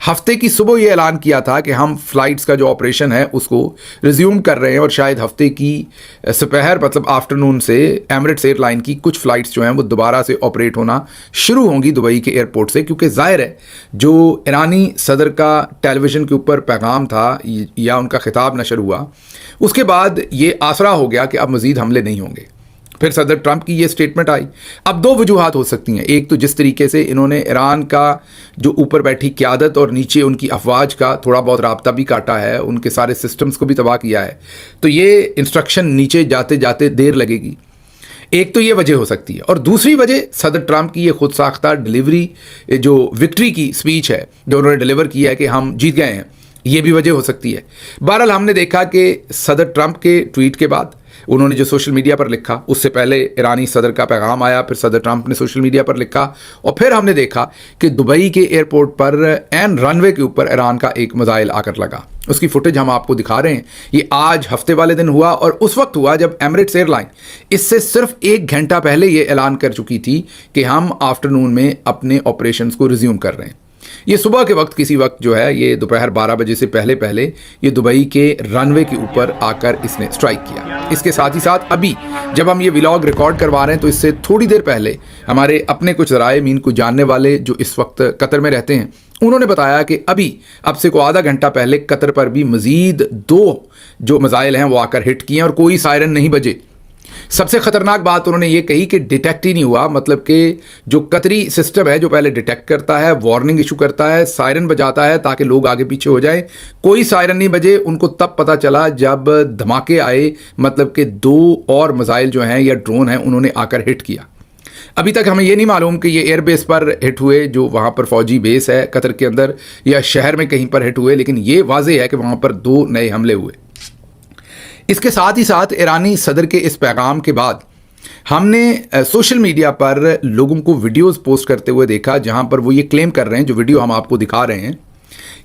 ہفتے کی صبح یہ اعلان کیا تھا کہ ہم فلائٹس کا جو آپریشن ہے اس کو ریزیوم کر رہے ہیں، اور شاید ہفتے کی سپہر مطلب آفٹرنون سے ایمریٹس ایئر لائن کی کچھ فلائٹس جو ہیں وہ دوبارہ سے آپریٹ ہونا شروع ہوں گی دبئی کے ایئرپورٹ سے، کیونکہ ظاہر ہے جو ایرانی صدر کا ٹیلی ویژن کے اوپر پیغام تھا یا ان کا خطاب نشر ہوا، اس کے بعد یہ آسرا ہو گیا کہ اب مزید حملے نہیں ہوں گے۔ پھر صدر ٹرمپ کی یہ سٹیٹمنٹ آئی۔ اب دو وجوہات ہو سکتی ہیں، ایک تو جس طریقے سے انہوں نے ایران کا جو اوپر بیٹھی قیادت اور نیچے ان کی افواج کا تھوڑا بہت رابطہ بھی کاٹا ہے، ان کے سارے سسٹمز کو بھی تباہ کیا ہے، تو یہ انسٹرکشن نیچے جاتے جاتے دیر لگے گی، ایک تو یہ وجہ ہو سکتی ہے۔ اور دوسری وجہ صدر ٹرمپ کی یہ خود ساختہ ڈیلیوری، جو وکٹری کی سپیچ ہے جو انہوں نے ڈیلیور کی ہے کہ ہم جیت گئے ہیں، یہ بھی وجہ ہو سکتی ہے۔ بہرحال ہم نے دیکھا کہ صدر ٹرمپ کے ٹویٹ کے بعد انہوں نے جو سوشل میڈیا پر لکھا، اس سے پہلے ایرانی صدر کا پیغام آیا، پھر صدر ٹرمپ نے سوشل میڈیا پر لکھا، اور پھر ہم نے دیکھا کہ دبئی کے ایئرپورٹ پر این رن وے کے اوپر ایران کا ایک میزائل آ کر لگا۔ اس کی فوٹیج ہم آپ کو دکھا رہے ہیں۔ یہ آج ہفتے والے دن ہوا، اور اس وقت ہوا جب ایمریٹس ایئر لائن اس سے صرف 1 گھنٹہ پہلے یہ اعلان کر چکی تھی کہ ہم آفٹرنون میں اپنے آپریشنز کو ریزیوم کر رہے ہیں۔ یہ صبح کے وقت کسی وقت جو ہے یہ دوپہر 12 بجے سے پہلے یہ دبئی کے رن وے کے اوپر آ کر اس نے اسٹرائک کیا۔ اس کے ساتھ ہی ساتھ ابھی جب ہم یہ ولاگ ریکارڈ کروا رہے ہیں تو اس سے تھوڑی دیر پہلے ہمارے اپنے کچھ ذرائع مین کو جاننے والے جو اس وقت قطر میں رہتے ہیں، انہوں نے بتایا کہ اب سے آدھا گھنٹہ پہلے قطر پر بھی مزید 2 جو میزائل ہیں وہ آ کر ہٹ کیے ہیں، اور کوئی سائرن نہیں بجے۔ سب سے خطرناک بات انہوں نے یہ کہی کہ ڈیٹیکٹ ہی نہیں ہوا، مطلب کہ جو قطری سسٹم ہے جو پہلے ڈیٹیکٹ کرتا ہے، وارننگ ایشو کرتا ہے، سائرن بجاتا ہے تاکہ لوگ آگے پیچھے ہو جائیں، کوئی سائرن نہیں بجے۔ ان کو تب پتہ چلا جب دھماکے آئے، مطلب کہ 2 اور میزائل جو ہیں یا ڈرون ہیں انہوں نے آ کر ہٹ کیا۔ ابھی تک ہمیں یہ نہیں معلوم کہ یہ ایئر بیس پر ہٹ ہوئے، جو وہاں پر فوجی بیس ہے قطر کے اندر، یا شہر میں کہیں پر ہٹ ہوئے، لیکن یہ واضح ہے کہ وہاں پر 2 نئے حملے ہوئے۔ اس کے ساتھ ہی ساتھ ایرانی صدر کے اس پیغام کے بعد ہم نے سوشل میڈیا پر لوگوں کو ویڈیوز پوسٹ کرتے ہوئے دیکھا، جہاں پر وہ یہ کلیم کر رہے ہیں، جو ویڈیو ہم آپ کو دکھا رہے ہیں،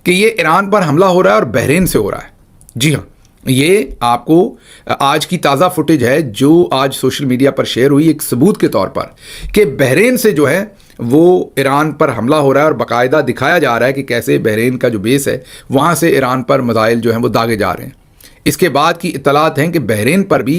کہ یہ ایران پر حملہ ہو رہا ہے اور بحرین سے ہو رہا ہے۔ جی ہاں، یہ آپ کو آج کی تازہ فوٹیج ہے جو آج سوشل میڈیا پر شیئر ہوئی، ایک ثبوت کے طور پر کہ بحرین سے جو ہے وہ ایران پر حملہ ہو رہا ہے، اور باقاعدہ دکھایا جا رہا ہے کہ کیسے بحرین کا جو بیس ہے وہاں سے ایران پر میزائل جو ہیں وہ داغے جا رہے ہیں۔ اس کے بعد کی اطلاعات ہیں کہ بحرین پر بھی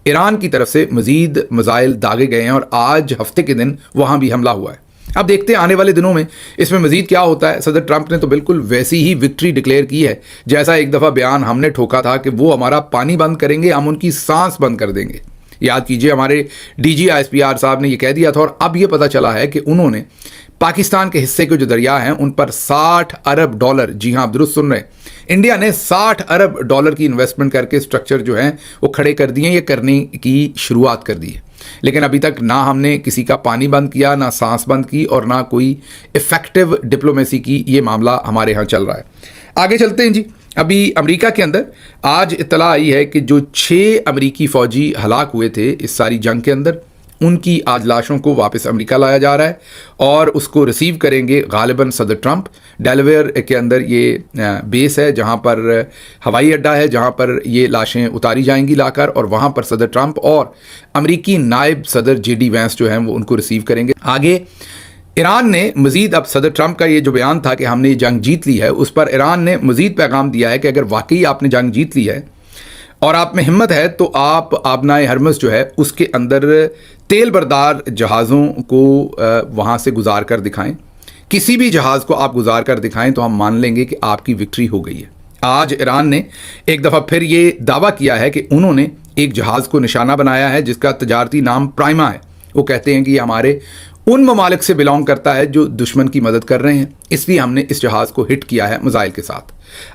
ایران کی طرف سے مزید میزائل داغے گئے ہیں، اور آج ہفتے کے دن وہاں بھی حملہ ہوا ہے۔ اب دیکھتے ہیں آنے والے دنوں میں اس میں مزید کیا ہوتا ہے۔ صدر ٹرمپ نے تو بالکل ویسی ہی وکٹری ڈکلیئر کی ہے جیسا ایک دفعہ بیان ہم نے ٹھوکا تھا کہ وہ ہمارا پانی بند کریں گے، ہم ان کی سانس بند کر دیں گے۔ یاد کیجئے ہمارے ڈی جی ISPR صاحب نے یہ کہہ دیا تھا، اور اب یہ پتہ چلا ہے کہ انہوں نے پاکستان کے حصے کے جو دریا ہیں ان پر $60 ارب، جی ہاں آپ درست سن رہے ہیں، انڈیا نے $60 ارب کی انویسٹمنٹ کر کے اسٹرکچر جو ہیں وہ کھڑے کر دیے، یہ کرنے کی شروعات کر دی ہے۔ لیکن ابھی تک نہ ہم نے کسی کا پانی بند کیا، نہ سانس بند کی، اور نہ کوئی افیکٹو ڈپلومیسی کی۔ یہ معاملہ ہمارے ہاں چل رہا ہے۔ آگے چلتے ہیں جی۔ ابھی امریکہ کے اندر آج اطلاع آئی ہے کہ جو 6 امریکی فوجی ہلاک ہوئے تھے اس ساری جنگ کے اندر، ان کی آج لاشوں کو واپس امریکہ لایا جا رہا ہے، اور اس کو ریسیو کریں گے غالباً صدر ٹرمپ۔ ڈیلاویئر کے اندر یہ بیس ہے جہاں پر ہوائی اڈہ ہے، جہاں پر یہ لاشیں اتاری جائیں گی لا کر، اور وہاں پر صدر ٹرمپ اور امریکی نائب صدر JD وینس جو ہیں وہ ان کو ریسیو کریں گے۔ آگے ایران نے مزید، اب صدر ٹرمپ کا یہ جو بیان تھا کہ ہم نے یہ جنگ جیت لی ہے، اس پر ایران نے مزید پیغام دیا ہے کہ اگر واقعی آپ نے جنگ جیت لی ہے اور آپ میں ہمت ہے تو آپ آبنائے ہرمز جو ہے اس کے اندر تیل بردار جہازوں کو وہاں سے گزار کر دکھائیں، کسی بھی جہاز کو آپ گزار کر دکھائیں تو ہم مان لیں گے کہ آپ کی وکٹری ہو گئی ہے۔ آج ایران نے ایک دفعہ پھر یہ دعویٰ کیا ہے کہ انہوں نے ایک جہاز کو نشانہ بنایا ہے جس کا تجارتی نام پرائما ہے۔ وہ کہتے ہیں کہ یہ ہمارے ان ممالک سے بلانگ کرتا ہے جو دشمن کی مدد کر رہے ہیں، اس لیے ہم نے اس جہاز کو ہٹ کیا ہے میزائل کے ساتھ۔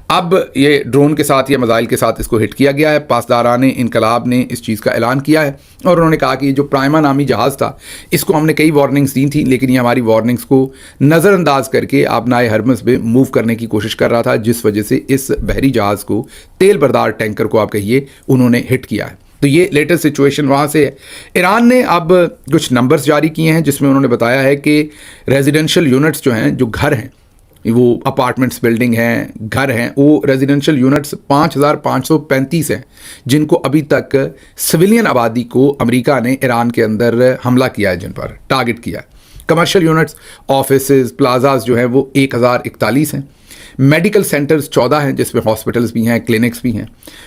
اب یہ ڈرون کے ساتھ یا میزائل کے ساتھ اس کو ہٹ کیا گیا ہے۔ پاسداران انقلاب نے اس چیز کا اعلان کیا ہے، اور انہوں نے کہا کہ یہ جو پرائما نامی جہاز تھا اس کو ہم نے کئی وارننگز دی تھیں، لیکن یہ ہماری وارننگز کو نظر انداز کر کے آبنائے ہرمز میں موو کرنے کی کوشش کر رہا تھا، جس وجہ سے اس بحری جہاز کو، تیل بردار ٹینکر کو آپ کہیے، انہوں نے ہٹ کیا ہے۔ تو یہ لیٹسٹ سچویشن وہاں سے ہے۔ ایران نے اب کچھ نمبرز جاری کیے ہیں جس میں انہوں نے بتایا ہے کہ ریزیڈینشل یونٹس جو ہیں، جو گھر ہیں، وہ اپارٹمنٹس بلڈنگ ہیں، گھر ہیں، وہ ریزیڈینشل یونٹس 5535 ہیں جن کو ابھی تک سویلین آبادی کو امریکہ نے ایران کے اندر حملہ کیا ہے، جن پر ٹارگٹ کیا ہے۔ کمرشل یونٹس، آفیسز، پلازاز جو ہیں وہ 1041 ہیں۔ میڈیکل سینٹرز 14 ہیں جس میں ہاسپٹلز بھی ہیں, کلینکس بھی ہیں.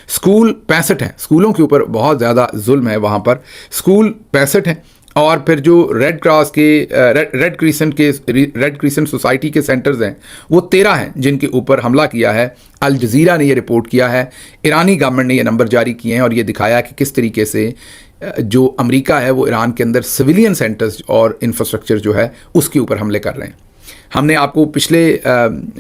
اسکول 65 ہیں, اسکولوں کے اوپر بہت زیادہ ظلم ہے وہاں پر. اسکول 65 ہیں. اور پھر جو ریڈ کراس کے ریڈ کریسنٹ سوسائٹی کے سینٹرز ہیں وہ 13 ہیں جن کے اوپر حملہ کیا ہے. الجزیرہ نے یہ رپورٹ کیا ہے, ایرانی گورنمنٹ نے یہ نمبر جاری کیے ہیں اور یہ دکھایا کہ کس طریقے سے جو امریکہ ہے وہ ایران کے اندر سویلین سینٹرز اور انفراسٹرکچر جو ہے اس کے اوپر حملے کر رہے ہیں. ہم نے آپ کو پچھلے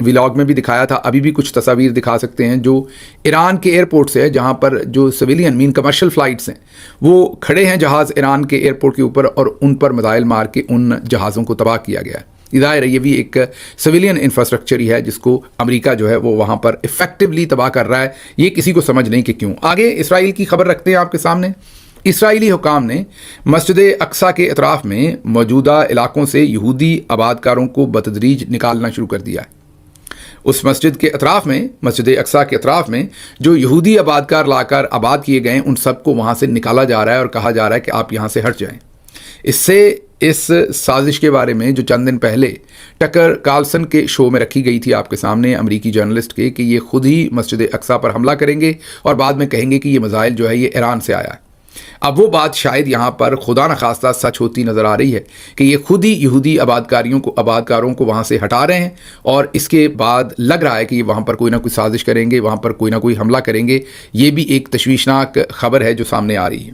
ولاگ میں بھی دکھایا تھا, ابھی بھی کچھ تصاویر دکھا سکتے ہیں جو ایران کے ایئرپورٹ سے ہے جہاں پر جو سویلین کمرشل فلائٹس ہیں وہ کھڑے ہیں جہاز ایران کے ایئرپورٹ کے اوپر اور ان پر میزائل مار کے ان جہازوں کو تباہ کیا گیا ہے. ظاہر ہے یہ بھی ایک سویلین انفراسٹرکچر ہی ہے جس کو امریکہ جو ہے وہ وہاں پر افیکٹولی تباہ کر رہا ہے. یہ کسی کو سمجھ نہیں کہ کیوں. آگے اسرائیل کی خبر رکھتے ہیں آپ کے سامنے. اسرائیلی حکام نے مسجد اقصیٰ کے اطراف میں موجودہ علاقوں سے یہودی آباد کاروں کو بتدریج نکالنا شروع کر دیا ہے. اس مسجد کے اطراف میں, مسجد اقصیٰ کے اطراف میں جو یہودی آباد کار لا کر آباد کیے گئے ہیں ان سب کو وہاں سے نکالا جا رہا ہے اور کہا جا رہا ہے کہ آپ یہاں سے ہٹ جائیں. اس سے اس سازش کے بارے میں جو چند دن پہلے ٹکر کارلسن کے شو میں رکھی گئی تھی آپ کے سامنے امریکی جرنلسٹ کے کہ یہ خود ہی مسجد اقصیٰ پر حملہ کریں گے اور بعد میں کہیں گے کہ یہ میزائل جو ہے یہ ایران سے آیا ہے. اب وہ بات شاید یہاں پر خدا نخواستہ سچ ہوتی نظر آ رہی ہے کہ یہ خود ہی یہودی آبادکاروں کو وہاں سے ہٹا رہے ہیں اور اس کے بعد لگ رہا ہے کہ یہ وہاں پر کوئی نہ کوئی سازش کریں گے, وہاں پر کوئی نہ کوئی حملہ کریں گے. یہ بھی ایک تشویشناک خبر ہے جو سامنے آ رہی ہے.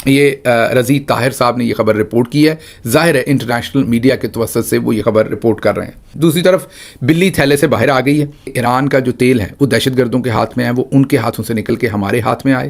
یہ رضی طاہر صاحب نے یہ خبر رپورٹ کی ہے. ظاہر ہے انٹرنیشنل میڈیا کے توسط سے وہ یہ خبر رپورٹ کر رہے ہیں. دوسری طرف بلی تھیلے سے باہر آ گئی ہے. ایران کا جو تیل ہے وہ دہشت گردوں کے ہاتھ میں ہے, وہ ان کے ہاتھوں سے نکل کے ہمارے ہاتھ میں آئے.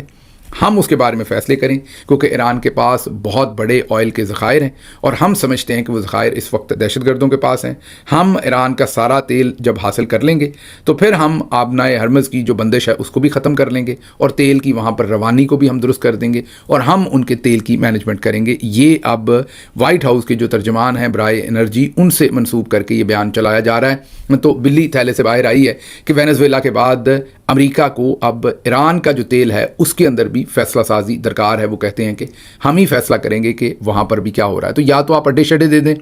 ہم اس کے بارے میں فیصلے کریں کیونکہ ایران کے پاس بہت بڑے آئل کے ذخائر ہیں اور ہم سمجھتے ہیں کہ وہ ذخائر اس وقت دہشت گردوں کے پاس ہیں. ہم ایران کا سارا تیل جب حاصل کر لیں گے تو پھر ہم آبنائے ہرمز کی جو بندش ہے اس کو بھی ختم کر لیں گے اور تیل کی وہاں پر روانی کو بھی ہم درست کر دیں گے اور ہم ان کے تیل کی مینجمنٹ کریں گے. یہ اب وائٹ ہاؤس کے جو ترجمان ہیں برائے انرجی ان سے منسوب کر کے یہ بیان چلایا جا رہا ہے. تو بلی تھیلے سے باہر آئی ہے کہ وینزویلا کے بعد امریکہ کو اب ایران کا جو تیل ہے اس کے اندر بھی فیصلہ سازی درکار ہے. وہ کہتے ہیں کہ ہم ہی فیصلہ کریں گے کہ وہاں پر بھی کیا ہو رہا ہے. تو یا تو آپ اڈے شڈے دے دیں,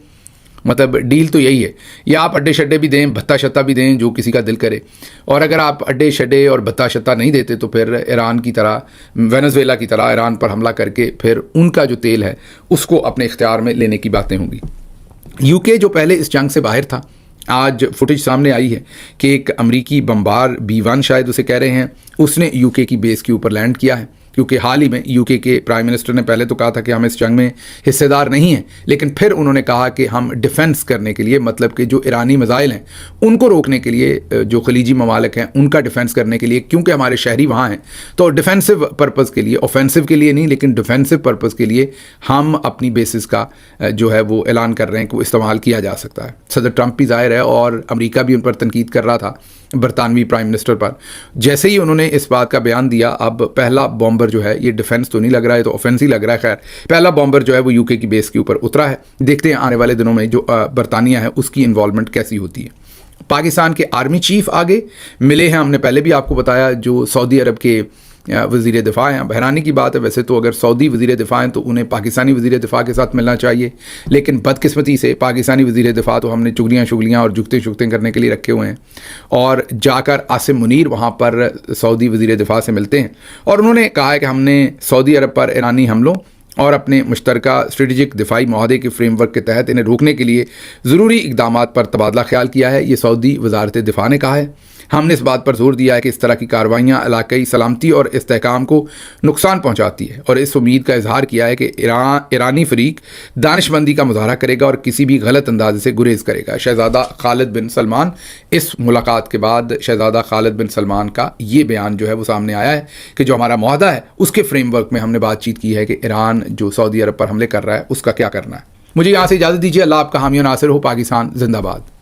مطلب ڈیل تو یہی ہے, یا آپ اڈے شڈے بھی دیں, بھتہ شتہ بھی دیں, جو کسی کا دل کرے. اور اگر آپ اڈے شڈے اور بھتہ شتہ نہیں دیتے تو پھر ایران کی طرح, وینزویلا کی طرح ایران پر حملہ کر کے پھر ان کا جو تیل ہے اس کو اپنے اختیار میں لینے کی باتیں ہوں گی. یو کے جو پہلے اس جنگ سے باہر تھا, آج فوٹیج سامنے آئی ہے کہ ایک امریکی بمبار B-1 شاید اسے کہہ رہے ہیں, اس نے یو کے کی بیس کے اوپر لینڈ کیا ہے. کیونکہ حال ہی میں یو کے پرائم منسٹر نے پہلے تو کہا تھا کہ ہم اس جنگ میں حصے دار نہیں ہیں, لیکن پھر انہوں نے کہا کہ ہم ڈیفنس کرنے کے لیے, مطلب کہ جو ایرانی میزائل ہیں ان کو روکنے کے لیے, جو خلیجی ممالک ہیں ان کا ڈیفنس کرنے کے لیے, کیونکہ ہمارے شہری وہاں ہیں, تو ڈیفینسو پرپز کے لیے, اوفینسو کے لیے نہیں لیکن ڈیفینسو پرپز کے لیے ہم اپنی بیسز کا جو ہے وہ اعلان کر رہے ہیں کہ وہ استعمال کیا جا سکتا ہے. صدر ٹرمپ بھی ظاہر ہے اور امریکہ بھی ان پر تنقید کر رہا تھا برطانوی پرائم منسٹر پر. جیسے ہی انہوں نے اس بات کا بیان دیا, اب پہلا بامبر جو ہے یہ ڈیفنس تو نہیں لگ رہا ہے, تو اوفینسی لگ رہا ہے. خیر, پہلا بامبر جو ہے وہ یو کے کی بیس کے اوپر اترا ہے. دیکھتے ہیں آنے والے دنوں میں جو برطانیہ ہے اس کی انوالومنٹ کیسی ہوتی ہے. پاکستان کے آرمی چیف آگے ملے ہیں, ہم نے پہلے بھی آپ کو بتایا, جو سعودی عرب کے وزیر دفاع ہیں. حیرانی کی بات ہے ویسے تو اگر سعودی وزیر دفاع ہیں تو انہیں پاکستانی وزیر دفاع کے ساتھ ملنا چاہیے, لیکن بدقسمتی سے پاکستانی وزیر دفاع تو ہم نے چگلیاں اور جگتے کرنے کے لیے رکھے ہوئے ہیں. اور جا کر عاصم منیر وہاں پر سعودی وزیر دفاع سے ملتے ہیں اور انہوں نے کہا ہے کہ ہم نے سعودی عرب پر ایرانی حملوں اور اپنے مشترکہ اسٹریٹجک دفاعی معاہدے کے فریم ورک کے تحت انہیں روکنے کے لیے ضروری اقدامات پر تبادلہ خیال کیا ہے. یہ سعودی وزارت دفاع نے کہا ہے. ہم نے اس بات پر زور دیا ہے کہ اس طرح کی کارروائیاں علاقائی سلامتی اور استحکام کو نقصان پہنچاتی ہے, اور اس امید کا اظہار کیا ہے کہ ایرانی فریق دانش مندی کا مظاہرہ کرے گا اور کسی بھی غلط انداز سے گریز کرے گا. شہزادہ خالد بن سلمان, اس ملاقات کے بعد شہزادہ خالد بن سلمان کا یہ بیان جو ہے وہ سامنے آیا ہے کہ جو ہمارا معاہدہ ہے اس کے فریم ورک میں ہم نے بات چیت کی ہے کہ ایران جو سعودی عرب پر حملے کر رہا ہے اس کا کیا کرنا ہے. مجھے یہاں سے اجازت دیجیے. اللہ آپ کا حامی و ناصر ہو. پاکستان زندہ باد.